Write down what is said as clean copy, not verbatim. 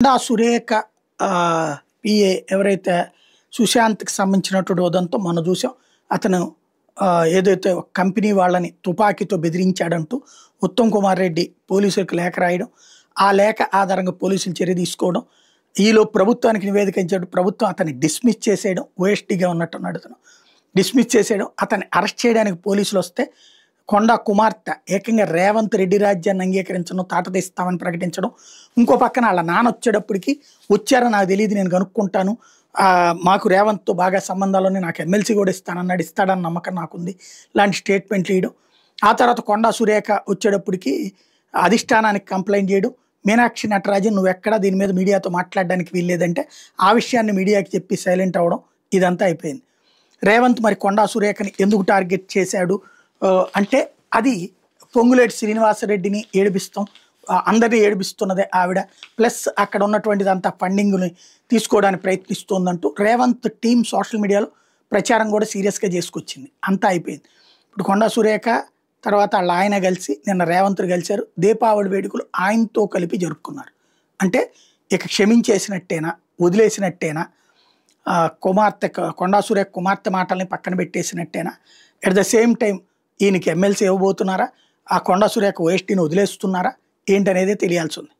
Konda Surekha PA ఎవరైతే సుశాంత్కి సంబంధించినటువంటి ఉదంతో మనం చూసాం. అతను ఏదైతే ఒక కంపెనీ వాళ్ళని తుపాకీతో బెదిరించాడంటూ ఉత్తమ్ కుమార్ రెడ్డి పోలీసులకు లేఖ రాయడం, ఆ లేఖ ఆధారంగా పోలీసులు చర్య తీసుకోవడం, ఈలో ప్రభుత్వానికి నివేదిక ఇచ్చాడు. ప్రభుత్వం అతన్ని డిస్మిస్ చేసేయడం, ఓఎస్టీగా ఉన్నట్టున్నాడు అతను డిస్మిస్ చేసేయడం. అతన్ని అరెస్ట్ చేయడానికి పోలీసులు వస్తే కొండా కుమార్తె ఏకంగా రేవంత్ రెడ్డి రాజ్యాన్ని అంగీకరించడం, తాట తీస్తామని ప్రకటించడం. ఇంకో పక్కన వాళ్ళ నాన్న వచ్చేటప్పటికి వచ్చారో నాకు తెలియదు, నేను కనుక్కుంటాను, మాకు రేవంత్తో బాగా సంబంధాలని, నాకు ఎమ్మెల్సీ కూడా ఇస్తానన్నాడు, ఇస్తాడన్న నమ్మకం నాకుంది లాంటి స్టేట్మెంట్లు ఇవ్వడం. ఆ తర్వాత కొండా సురేఖ వచ్చేటప్పటికి అధిష్టానానికి కంప్లైంట్ చేయడం, మీనాక్షి నటరాజన్ నువ్వు ఎక్కడ దీని మీద మీడియాతో మాట్లాడడానికి వీల్లేదంటే ఆ విషయాన్ని మీడియాకి చెప్పి సైలెంట్ అవ్వడం. ఇదంతా అయిపోయింది. రేవంత్ మరి కొండా సురేఖని ఎందుకు టార్గెట్ చేశాడు అంటే అది పొంగులేటి శ్రీనివాసరెడ్డిని ఏడిపిస్తాం, అందరినీ ఏడిపిస్తున్నదే ఆవిడ, ప్లస్ అక్కడ ఉన్నటువంటిదంతా ఫండింగ్ని తీసుకోవడానికి ప్రయత్నిస్తోందంటూ రేవంత్ టీం సోషల్ మీడియాలో ప్రచారం కూడా సీరియస్గా చేసుకొచ్చింది. అంతా అయిపోయింది. ఇప్పుడు కొండా సురేఖ తర్వాత వాళ్ళ ఆయన కలిసి నిన్న రేవంత్ని కలిశారు. దీపావళి వేడుకలు ఆయనతో కలిపి జరుపుకున్నారు. అంటే ఇక క్షమించేసినట్టేనా, వదిలేసినట్టేనా, కుమార్తె కొండా సురేఖ కుమార్తె మాటల్ని పక్కన పెట్టేసినట్టేనా, ఎట్ ద సేమ్ టైం ఈయనకి ఎమ్మెల్సీ ఇవ్వబోతున్నారా, ఆ కొండా సురేఖ ఓఎస్టీని వదిలేస్తున్నారా ఏంటనేదే తెలియాల్సి ఉంది.